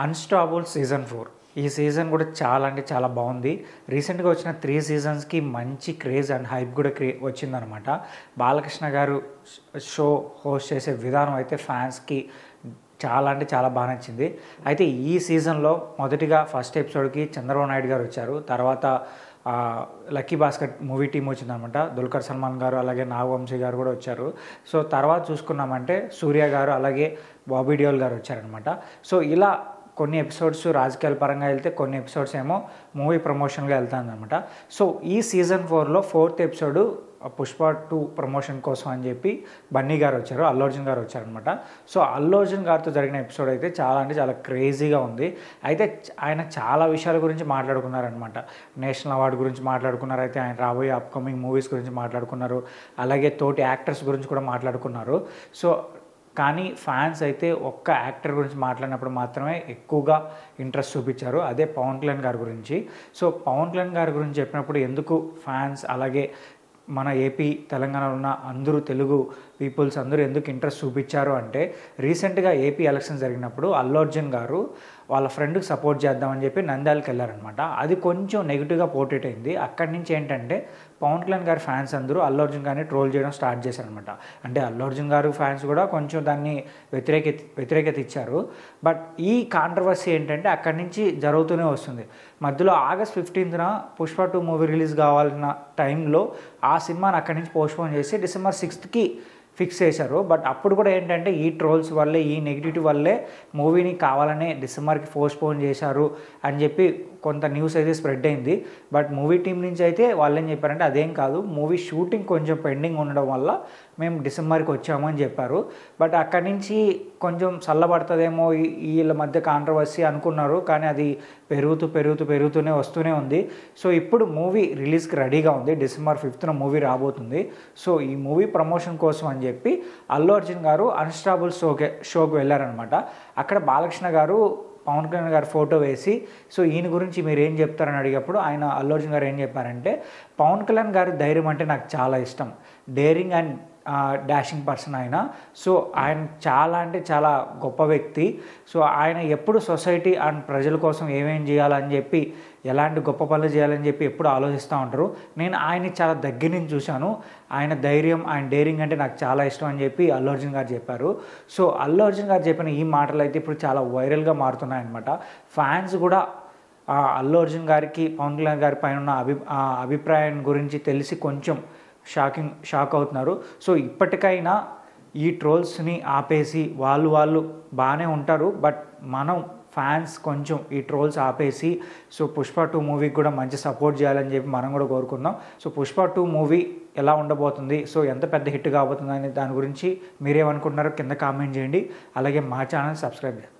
Unstoppable season 4 ఈ season కూడా చాలా అంటే చాలా బాగుంది. రీసెంట్‌గా వచ్చిన 3 సీజన్స్‌కి మంచి క్రేజ్ అండ్ హైప్ కూడా వచ్చిందనమాట. బాలకృష్ణ గారు షో హోస్ట్ చేసే విధానం అయితే ఫ్యాన్స్‌కి చాలా అంటే చాలా బాగా నచ్చింది. అయితే ఈ సీజన్‌లో మొదటిగా ఫస్ట్ ఎపిసోడ్‌కి చంద్రబాబు నాయుడు గారు వచ్చారు. తర్వాత లక్కీ భాస్కర్ మూవీ టీమ్ వచ్చిందనమాట. దుల్కర్ సల్మాన్ గారు అలాగే నాగవంశీ గారు కూడా వచ్చారు. సో తర్వాత చూసుకున్నామంటే సూర్య గారు అలాగే బాబీ డియోల్ గారు వచ్చారనమాట. సో ఇలా కొన్ని ఎపిసోడ్స్ రాజకీయాల పరంగా వెళ్తే కొన్ని ఎపిసోడ్స్ ఏమో మూవీ ప్రమోషన్గా వెళ్తానమాట. సో ఈ సీజన్ 4లో 4th ఎపిసోడు పుష్ప 2 ప్రమోషన్ కోసం అని చెప్పి బన్నీ గారు వచ్చారు, అల్లు అర్జున్ గారు వచ్చారనమాట. సో అల్లు అర్జున్ గారితో జరిగిన ఎపిసోడ్ అయితే చాలా అంటే చాలా క్రేజీగా ఉంది. అయితే ఆయన చాలా విషయాల గురించి మాట్లాడుకున్నారనమాట. నేషనల్ అవార్డు గురించి మాట్లాడుకున్నారు, అయితే ఆయన రాబోయే అప్కమింగ్ మూవీస్ గురించి మాట్లాడుకున్నారు, అలాగే తోటి యాక్టర్స్ గురించి కూడా మాట్లాడుకున్నారు. సో కానీ ఫ్యాన్స్ అయితే ఒక్క యాక్టర్ గురించి మాట్లాడినప్పుడు మాత్రమే ఎక్కువగా ఇంట్రెస్ట్ చూపించారు, అదే పవన్ కళ్యాణ్ గారి గురించి. సో పవన్ కళ్యాణ్ గారి గురించి చెప్పినప్పుడు ఎందుకు ఫ్యాన్స్ అలాగే మన ఏపీ తెలంగాణలో ఉన్న అందరూ తెలుగు పీపుల్స్ అందరూ ఎందుకు ఇంట్రెస్ట్ చూపించారు అంటే, రీసెంట్గా ఏపీ ఎలక్షన్ జరిగినప్పుడు అల్లు అర్జున్ గారు వాళ్ళ ఫ్రెండ్కి సపోర్ట్ చేద్దామని చెప్పి నంద్యాలకు వెళ్ళారనమాట. అది కొంచెం నెగిటివ్గా పోర్ట్రేట్ అయింది. అక్కడి నుంచి ఏంటంటే పవన్ కళ్యాణ్ గారి ఫ్యాన్స్ అందరూ అల్లు అర్జున్ గారిని ట్రోల్ చేయడం స్టార్ట్ చేశారనమాట. అంటే అల్లు అర్జున్ గారు ఫ్యాన్స్ కూడా కొంచెం దాన్ని వ్యతిరేకత ఇచ్చారు. బట్ ఈ కాంట్రవర్సీ ఏంటంటే అక్కడి నుంచి జరుగుతూనే వస్తుంది. మధ్యలో ఆగస్ట్ 15న పుష్ప 2 మూవీ రిలీజ్ కావాలన్న టైంలో ఆ సినిమాని అక్కడి నుంచి పోస్ట్పోన్ చేసి డిసెంబర్ 6కి ఫిక్స్ చేశారు. బట్ అప్పుడు కూడా ఏంటంటే ఈ ట్రోల్స్ వల్లే, ఈ నెగిటివిటీ వల్లే మూవీని కావాలనే డిసెంబర్కి పోస్ట్పోన్ చేశారు అని చెప్పి కొంత న్యూస్ అయితే స్ప్రెడ్ అయింది. బట్ మూవీ టీం నుంచి అయితే వాళ్ళు ఏం చెప్పారంటే అదేం కాదు, మూవీ షూటింగ్ కొంచెం పెండింగ్ ఉండడం వల్ల మేము డిసెంబర్కి వచ్చాము అని చెప్పారు. బట్ అక్కడి నుంచి కొంచెం చల్లబడుతుందేమో వీళ్ళ మధ్య కాంట్రవర్సీ అనుకున్నారు, కానీ అది పెరుగుతూనే వస్తూనే ఉంది. సో ఇప్పుడు మూవీ రిలీజ్కి రెడీగా ఉంది. డిసెంబర్ 5న మూవీ రాబోతుంది. సో ఈ మూవీ ప్రమోషన్ కోసం అని చెప్పి అల్లు అర్జున్ గారు అన్‌స్టాపబుల్ షోకి వెళ్ళారనమాట. అక్కడ బాలకృష్ణ గారు పవన్ కళ్యాణ్ గారు ఫోటో వేసి సో ఈయన గురించి మీరు ఏం చెప్తారని అడిగినప్పుడు ఆయన అల్లు అర్జున్ గారు ఏం చెప్పారంటే, పవన్ కళ్యాణ్ గారి ధైర్యం అంటే నాకు చాలా ఇష్టం, డేరింగ్ అండ్ డాషింగ్ పర్సన్ ఆయన. సో ఆయన చాలా అంటే చాలా గొప్ప వ్యక్తి. సో ఆయన ఎప్పుడు సొసైటీ అండ్ ప్రజల కోసం ఏమేం చేయాలని చెప్పి, ఎలాంటి గొప్ప పనులు చేయాలని చెప్పి ఎప్పుడు ఆలోచిస్తూ ఉంటారు. నేను ఆయన్ని చాలా దగ్గర నుంచి చూశాను. ఆయన ధైర్యం, ఆయన డేరింగ్ అంటే నాకు చాలా ఇష్టం అని చెప్పి అల్లు అర్జున్ గారు చెప్పారు. సో అల్లు అర్జున్ గారు చెప్పిన ఈ మాటలు అయితే ఇప్పుడు చాలా వైరల్గా మారుతున్నాయన్నమాట. ఫ్యాన్స్ కూడా అల్లు అర్జున్ గారికి పవన్ కళ్యాణ్ గారి పైన ఉన్న అభిప్రాయం గురించి తెలిసి కొంచెం షాక్ అవుతున్నారు. సో ఇప్పటికైనా ఈ ట్రోల్స్ని ఆపేసి వాళ్ళు బాగానే ఉంటారు, బట్ మనం ఫ్యాన్స్ కొంచెం ఈ ట్రోల్స్ ఆపేసి సో పుష్ప 2 మూవీకి కూడా మంచి సపోర్ట్ చేయాలని చెప్పి మనం కూడా కోరుకుందాం. సో పుష్ప 2 మూవీ ఎలా ఉండబోతుంది, సో ఎంత పెద్ద హిట్ కాబోతుంది అనే దాని గురించి మీరేమనుకుంటున్నారో కింద కామెంట్ చేయండి. అలాగే మా ఛానల్ సబ్స్క్రైబ్ చేయండి.